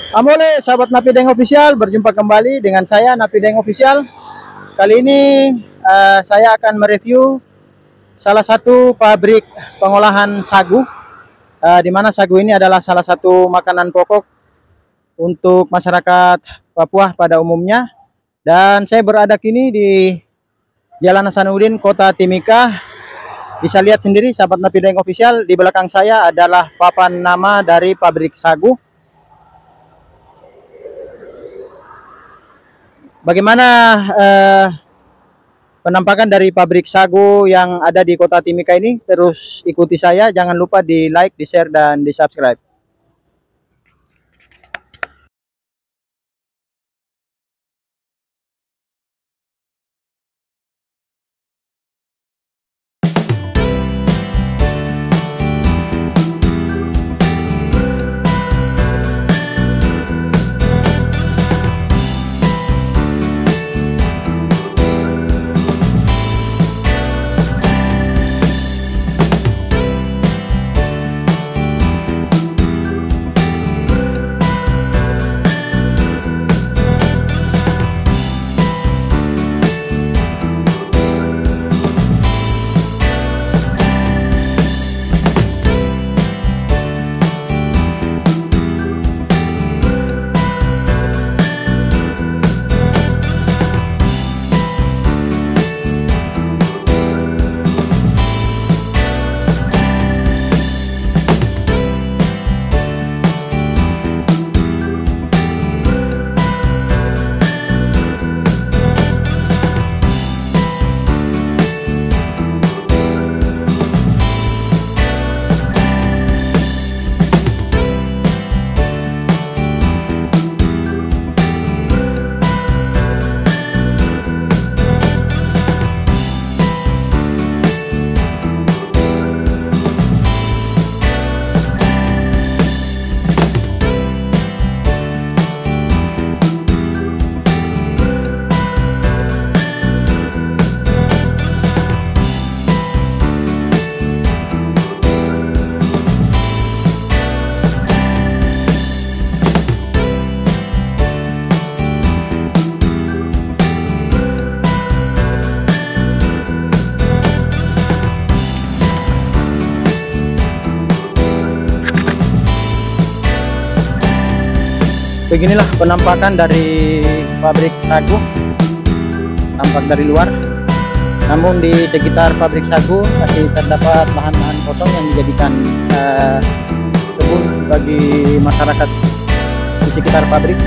Amole, sahabat Napideng Official, berjumpa kembali dengan saya Napideng Official. Kali ini saya akan mereview salah satu pabrik pengolahan sagu, di mana sagu ini adalah salah satu makanan pokok untuk masyarakat Papua pada umumnya. Dan saya berada kini di Jalan Hasanuddin, Kota Timika. Bisa lihat sendiri, sahabat Napideng Official, di belakang saya adalah papan nama dari pabrik sagu. Bagaimana penampakan dari pabrik sagu yang ada di Kota Timika ini? Terus ikuti saya, jangan lupa di like, di share, dan di subscribe. Beginilah penampakan dari pabrik sagu, tampak dari luar. Namun di sekitar pabrik sagu masih terdapat lahan-lahan kosong yang dijadikan kebun bagi masyarakat di sekitar pabrik.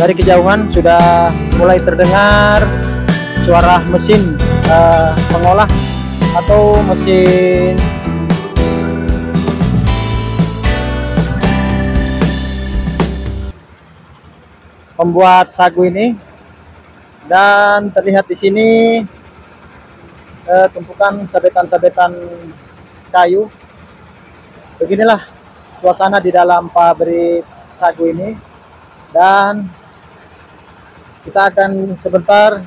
Dari kejauhan sudah mulai terdengar suara mesin pengolah atau mesin pembuat sagu ini, dan terlihat di sini tumpukan sabetan-sabetan kayu. Beginilah suasana di dalam pabrik sagu ini, dan kita akan sebentar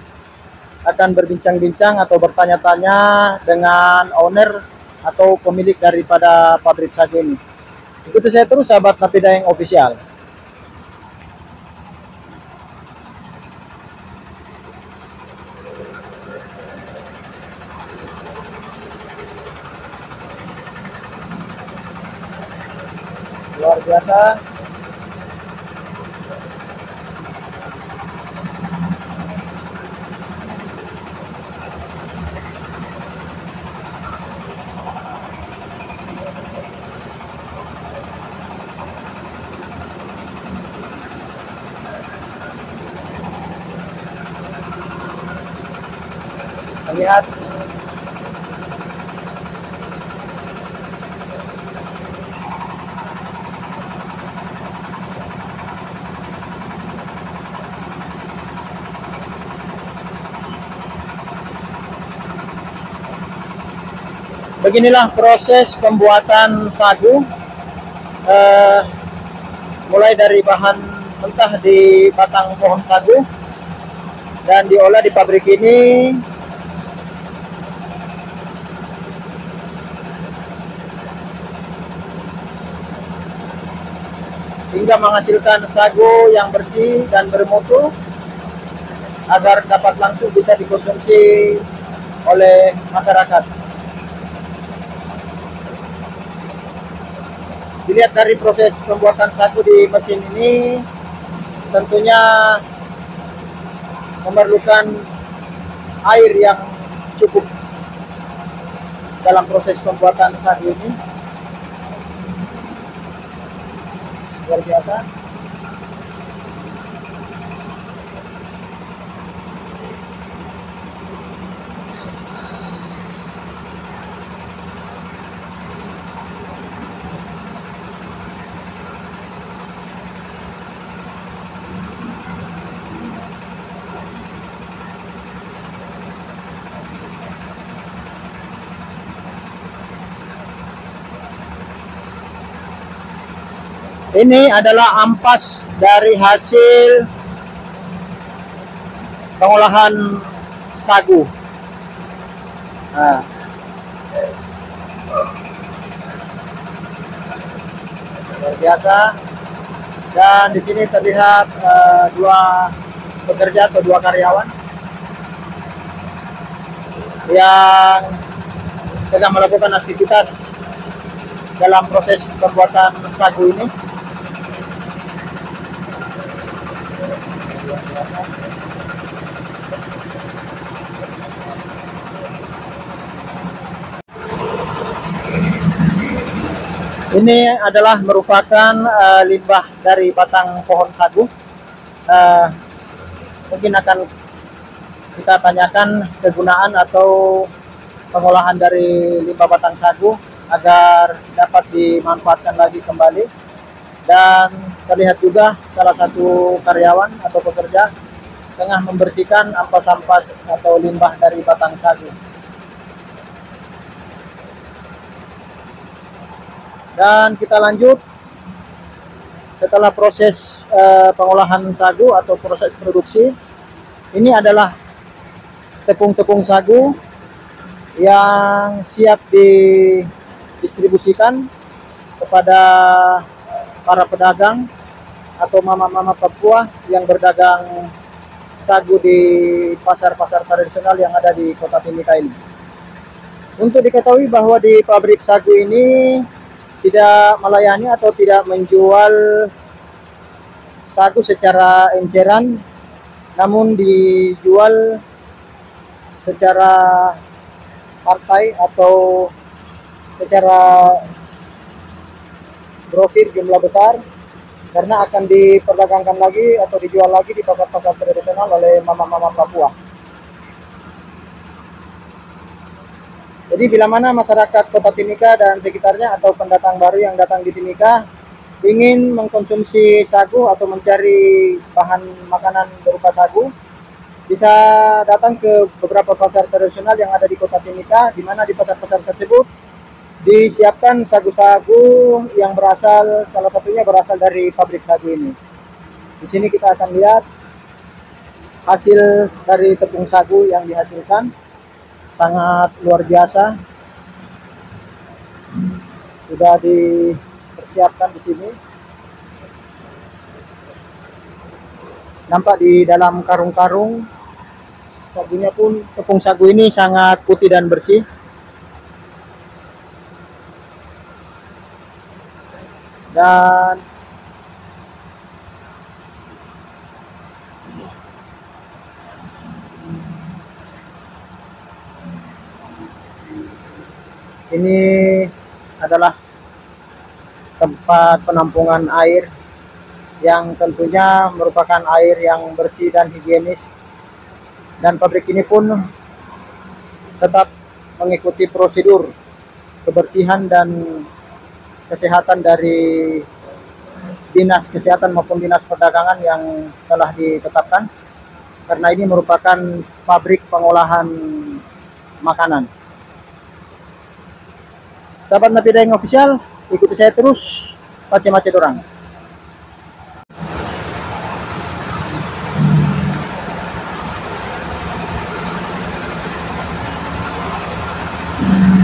akan berbincang-bincang atau bertanya-tanya dengan owner atau pemilik daripada pabrik sagu ini. Ikuti saya terus, sahabat Napideng Official. Luar biasa. Lihat Beginilah proses pembuatan sagu, mulai dari bahan mentah di batang pohon sagu dan diolah di pabrik ini hingga menghasilkan sagu yang bersih dan bermutu agar dapat langsung bisa dikonsumsi oleh masyarakat. Dilihat dari proses pembuatan sagu di mesin ini, tentunya memerlukan air yang cukup dalam proses pembuatan sagu ini. Luar biasa. Ini adalah ampas dari hasil pengolahan sagu. Nah, luar biasa. Dan di sini terlihat dua pekerja atau dua karyawan yang sedang melakukan aktivitas dalam proses pembuatan sagu ini. Ini adalah merupakan limbah dari batang pohon sagu. Mungkin akan kita tanyakan kegunaan atau pengolahan dari limbah batang sagu agar dapat dimanfaatkan lagi kembali. Dan terlihat juga salah satu karyawan atau pekerja tengah membersihkan ampas-ampas atau limbah dari batang sagu. Dan kita lanjut, setelah proses pengolahan sagu atau proses produksi, ini adalah tepung-tepung sagu yang siap didistribusikan kepada para pedagang atau mama-mama Papua yang berdagang sagu di pasar-pasar tradisional yang ada di Kota Timika ini. Untuk diketahui bahwa di pabrik sagu ini tidak melayani atau tidak menjual sagu secara enceran, namun dijual secara partai atau secara grosir jumlah besar, karena akan diperdagangkan lagi atau dijual lagi di pasar-pasar tradisional oleh mama-mama Papua. Jadi bila mana masyarakat Kota Timika dan sekitarnya atau pendatang baru yang datang di Timika ingin mengkonsumsi sagu atau mencari bahan makanan berupa sagu, bisa datang ke beberapa pasar tradisional yang ada di Kota Timika, di mana di pasar-pasar tersebut disiapkan sagu-sagu yang salah satunya berasal dari pabrik sagu ini. Di sini kita akan lihat hasil dari tepung sagu yang dihasilkan, sangat luar biasa. Sudah dipersiapkan di sini. Nampak di dalam karung-karung sagunya pun, tepung sagu ini sangat putih dan bersih. Dan ini adalah tempat penampungan air yang tentunya merupakan air yang bersih dan higienis. Dan pabrik ini pun tetap mengikuti prosedur kebersihan dan kesehatan dari Dinas Kesehatan maupun Dinas Perdagangan yang telah ditetapkan, karena ini merupakan pabrik pengolahan makanan. Sahabat Napi Daeng Official, ikuti saya terus pace-mace dorang.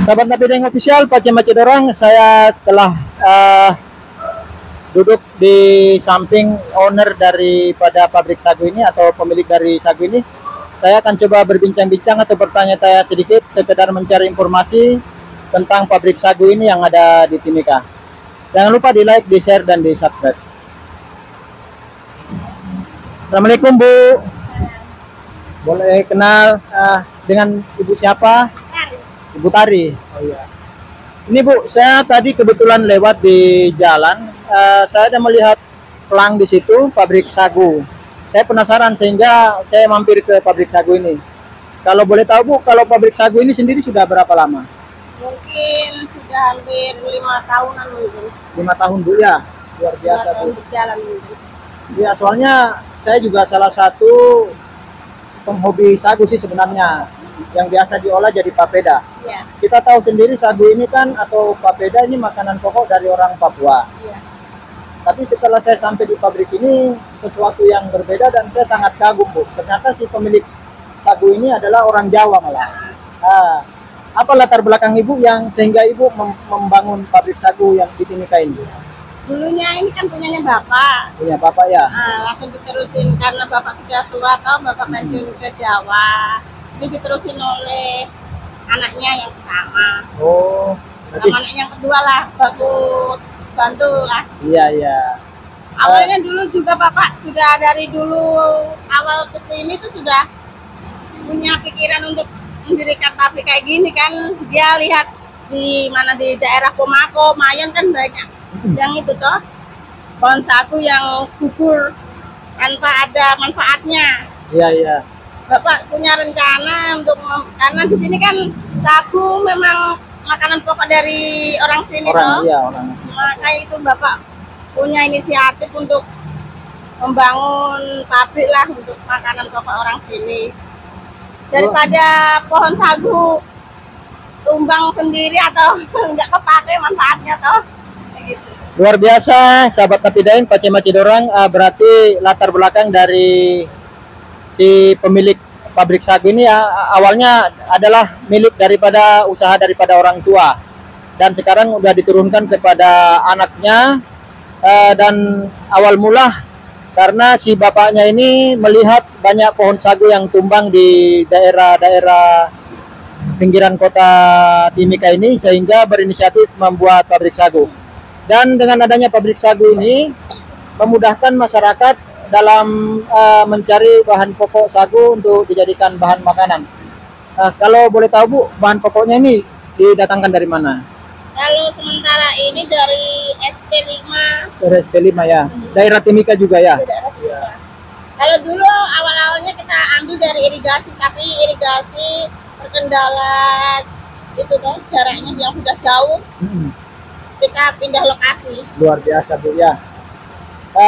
Sahabat Napi Daeng Official, pace-mace dorang, saya telah duduk di samping owner daripada pabrik sagu ini atau pemilik dari sagu ini. Saya akan coba berbincang-bincang atau bertanya-tanya sedikit sekedar mencari informasi tentang pabrik sagu ini yang ada di Timika. Jangan lupa di like, di share, dan di subscribe. Assalamualaikum Bu. Boleh kenal dengan Ibu siapa? Ibu Tari. Oh iya. Ini Bu, saya tadi kebetulan lewat di jalan. Saya ada melihat pelang di situ, pabrik sagu. Saya penasaran sehingga saya mampir ke pabrik sagu ini. Kalau boleh tahu Bu, kalau pabrik sagu ini sendiri sudah berapa lama? Mungkin sudah hampir 5 tahunan mungkin. 5 tahun Bu ya, luar biasa Bu. Berjalan mungkin. Ya soalnya saya juga salah satu penghobi sagu sih sebenarnya, yang biasa diolah jadi papeda. Ya. Kita tahu sendiri sagu ini kan atau papeda ini makanan pokok dari orang Papua. Ya. Tapi setelah saya sampai di pabrik ini, sesuatu yang berbeda dan saya sangat kagum Bu. Ternyata si pemilik sagu ini adalah orang Jawa malah. Apa latar belakang Ibu yang sehingga Ibu membangun pabrik sagu yang di Timika ini? Dulunya ini kan punyanya Bapak. Punya Bapak ya? Langsung diterusin karena Bapak sudah tua atau Bapak pensiun ke Jawa. Ini diterusin oleh anaknya yang pertama. Oh. Sama anak yang kedua lah, bagus bantu lah. Iya, iya. Awalnya dulu juga Bapak sudah dari dulu awal kesini tuh sudah punya pikiran untuk mendirikan pabrik kayak gini kan. Dia lihat di mana di daerah Komako, Mayon kan banyak yang itu toh pohon sagu yang gugur tanpa ada manfaatnya. Iya, iya. Bapak punya rencana untuk karena di sini kan sagu memang makanan pokok dari orang sini toh. Iya, orang. Makanya itu Bapak punya inisiatif untuk membangun pabrik lah untuk makanan pokok orang sini. Daripada pohon sagu tumbang sendiri atau nggak kepake manfaatnya toh. Gitu. Luar biasa, sahabat Napi Daeng, pace-mace dorang. Berarti latar belakang dari si pemilik pabrik sagu ini ya awalnya adalah milik daripada usaha daripada orang tua. Dan sekarang udah diturunkan kepada anaknya. Dan awal mula karena si bapaknya ini melihat banyak pohon sagu yang tumbang di daerah-daerah pinggiran kota Timika ini sehingga berinisiatif membuat pabrik sagu. Dan dengan adanya pabrik sagu ini memudahkan masyarakat dalam mencari bahan pokok sagu untuk dijadikan bahan makanan. Kalau boleh tahu Bu, bahan pokoknya ini didatangkan dari mana? Kalau sementara ini dari SP5. Dari SP5 ya. Daerah Timika juga ya. Ya. Kalau dulu awal-awalnya kita ambil dari irigasi, tapi irigasi terkendala itu kan jaraknya yang sudah jauh. Kita pindah lokasi. Luar biasa Bu ya.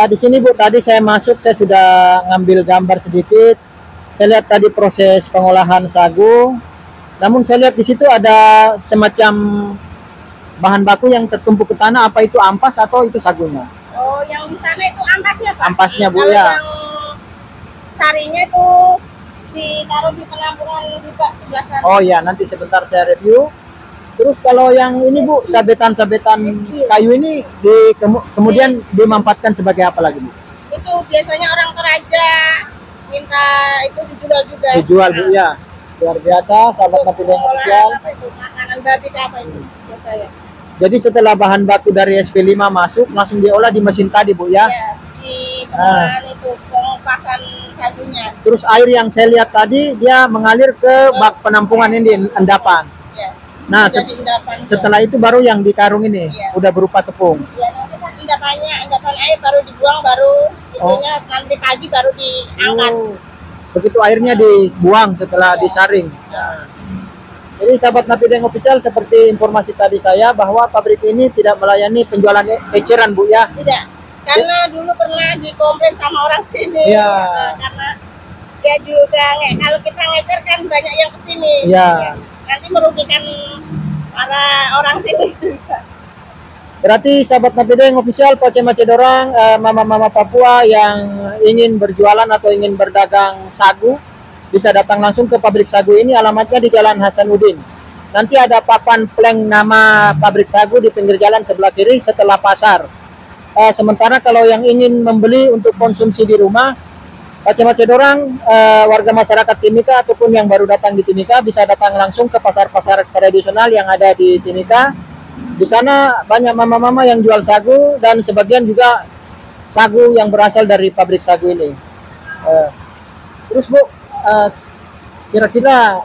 Di sini Bu, tadi saya masuk, saya sudah ngambil gambar sedikit. Saya lihat tadi proses pengolahan sagu. Namun saya lihat di situ ada semacam bahan baku yang tertumpuk ke tanah. Apa itu ampas atau itu sagunya? Oh, yang di sana itu ampasnya Pak. Ampasnya Bu kalau ya. Yang sarinya itu ditaruh di penampungan di Pak sebelah sana. Oh ya, nanti sebentar saya review. Terus kalau yang ini Bu, sabetan-sabetan kayu ini kemudian dimanfaatkan sebagai apa lagi Bu? Itu biasanya orang Toraja minta itu dijual juga. Dijual Bu ya. Luar biasa, sahabat Napi Daeng Official. Makanan babi apa itu biasanya? Jadi setelah bahan baku dari SP5 masuk, langsung diolah di mesin tadi Bu ya? Iya, di pengolahan itu, pengupasan sagunya. Terus air yang saya lihat tadi, dia mengalir ke bak penampungan ini di endapan. Iya. Nah, Endapan, setelah itu baru yang di karung ini, iya. udah berupa tepung. Iya, nanti kan endapan air baru dibuang, baru itunya nanti pagi baru diangkat. Oh, begitu airnya dibuang setelah disaring. Nah. Jadi sahabat Napi Daeng Official, seperti informasi tadi saya bahwa pabrik ini tidak melayani penjualan eceran Bu ya. Tidak, karena dulu pernah dikomplain sama orang sini. Iya. Karena dia juga kalau kita ngecer kan banyak yang kesini. Iya. Ya. Nanti merugikan para orang sini juga. Berarti sahabat Napideng official Poce Macedorang, mama-mama Papua yang ingin berjualan atau ingin berdagang sagu bisa datang langsung ke pabrik sagu ini. Alamatnya di Jalan Hasanuddin. Nanti ada papan plank nama pabrik sagu di pinggir jalan sebelah kiri setelah pasar. Sementara kalau yang ingin membeli untuk konsumsi di rumah, Poce Macedorang, warga masyarakat Timika ataupun yang baru datang di Timika bisa datang langsung ke pasar-pasar tradisional yang ada di Timika. Di sana banyak mama-mama yang jual sagu dan sebagian juga sagu yang berasal dari pabrik sagu ini. Terus Bu, kira-kira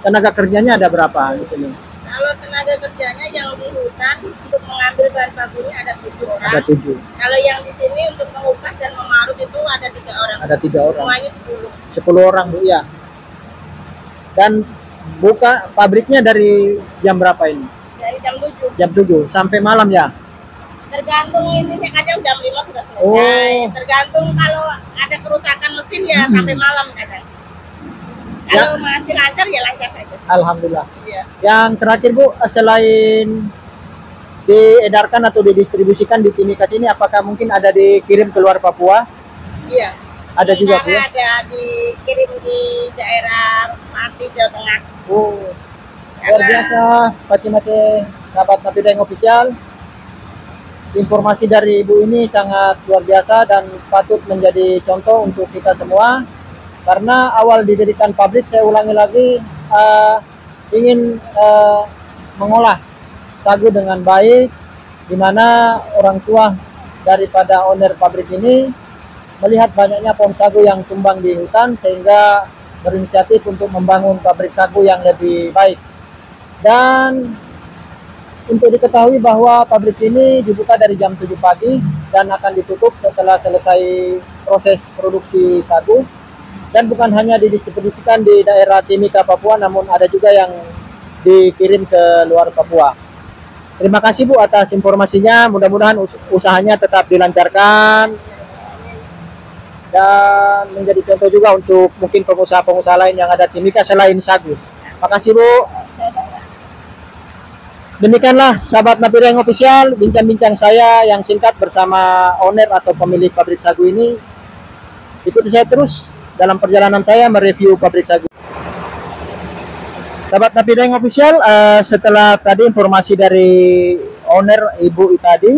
tenaga kerjanya ada berapa di sini? Kalau tenaga kerjanya yang di hutan untuk mengambil bahan bakunya ada 7 orang. Ada 7. Kalau yang di sini untuk mengupas dan memarut itu ada 3 orang. Ada 3 orang. Semuanya 10. 10 orang Bu ya. Dan buka pabriknya dari jam berapa ini? Dari jam 7. Jam 7 sampai malam ya? Tergantung ini kadang jam 5 sudah selesai. Oh. Tergantung kalau ada kerusakan mesin ya sampai malam kadang. Kalau masih lancar ya lancar saja. Alhamdulillah. Iya. Yang terakhir Bu, selain diedarkan atau didistribusikan di Timika sini, apakah mungkin ada dikirim keluar Papua? Iya. Ada juga Bu ya? Ada dikirim di daerah Pati, Jawa Tengah. Oh, luar biasa, Paci-Mace, sahabat Napideng official. Informasi dari Ibu ini sangat luar biasa dan patut menjadi contoh untuk kita semua. Karena awal didirikan pabrik, saya ulangi lagi, ingin mengolah sagu dengan baik, di mana orang tua daripada owner pabrik ini melihat banyaknya pohon sagu yang tumbang di hutan, sehingga berinisiatif untuk membangun pabrik sagu yang lebih baik. Dan untuk diketahui bahwa pabrik ini dibuka dari jam 7 pagi dan akan ditutup setelah selesai proses produksi sagu. Dan bukan hanya didistribusikan di daerah Timika, Papua, namun ada juga yang dikirim ke luar Papua. Terima kasih Bu atas informasinya, mudah-mudahan usahanya tetap dilancarkan dan menjadi contoh juga untuk mungkin pengusaha-pengusaha lain yang ada Timika selain sagu. Makasih Bu. Demikianlah sahabat Napideng official, bincang-bincang saya yang singkat bersama owner atau pemilik pabrik sagu ini. Ikuti saya terus dalam perjalanan saya mereview pabrik sagu. Sahabat Napideng official, setelah tadi informasi dari owner Ibu tadi,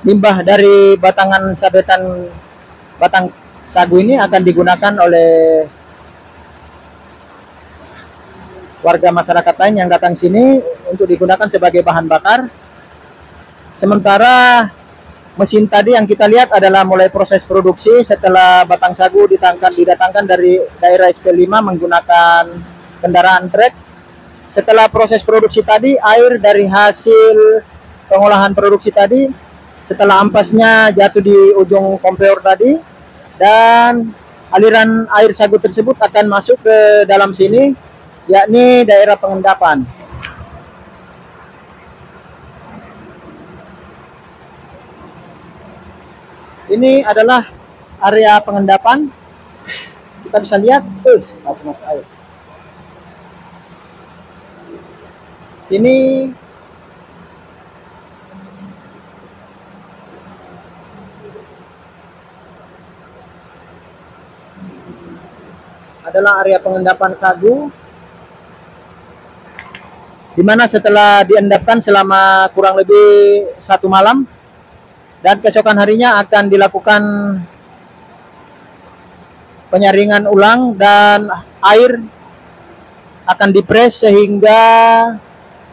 limbah dari batangan sabetan batang sagu ini akan digunakan oleh warga masyarakat lain yang datang sini untuk digunakan sebagai bahan bakar. Sementara mesin tadi yang kita lihat adalah mulai proses produksi setelah batang sagu didatangkan dari daerah SP5 menggunakan kendaraan trek. Setelah proses produksi tadi, air dari hasil pengolahan produksi tadi, setelah ampasnya jatuh di ujung kompeor tadi, dan aliran air sagu tersebut akan masuk ke dalam sini, yakni daerah pengendapan. Ini adalah area pengendapan. Kita bisa lihat, masuk air. Ini adalah area pengendapan sagu, di mana setelah diendapkan selama kurang lebih 1 malam, dan keesokan harinya akan dilakukan penyaringan ulang dan air akan dipres sehingga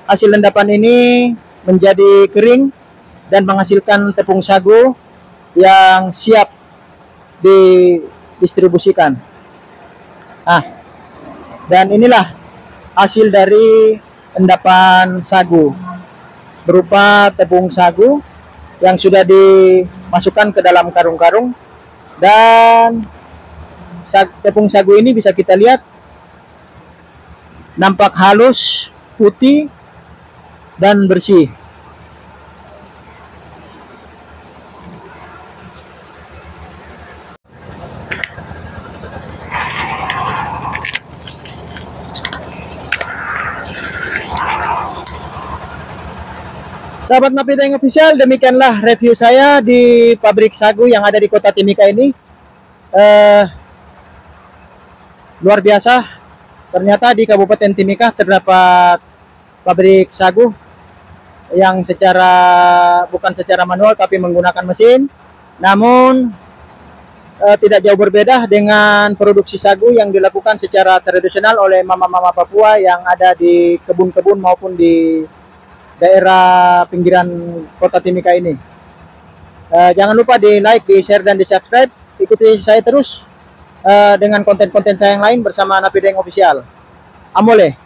hasil endapan ini menjadi kering dan menghasilkan tepung sagu yang siap didistribusikan. Dan inilah hasil dari endapan sagu berupa tepung sagu yang sudah dimasukkan ke dalam karung-karung, dan tepung sagu ini bisa kita lihat nampak halus, putih, dan bersih. Sahabat Napideng Official, demikianlah review saya di pabrik sagu yang ada di Kota Timika ini. Luar biasa, ternyata di Kabupaten Timika terdapat pabrik sagu yang bukan secara manual tapi menggunakan mesin. Namun tidak jauh berbeda dengan produksi sagu yang dilakukan secara tradisional oleh mama-mama Papua yang ada di kebun-kebun maupun di daerah pinggiran Kota Timika ini. Jangan lupa di like, di share, dan di subscribe. Ikuti saya terus dengan konten-konten saya yang lain bersama Napideng Official. Amole.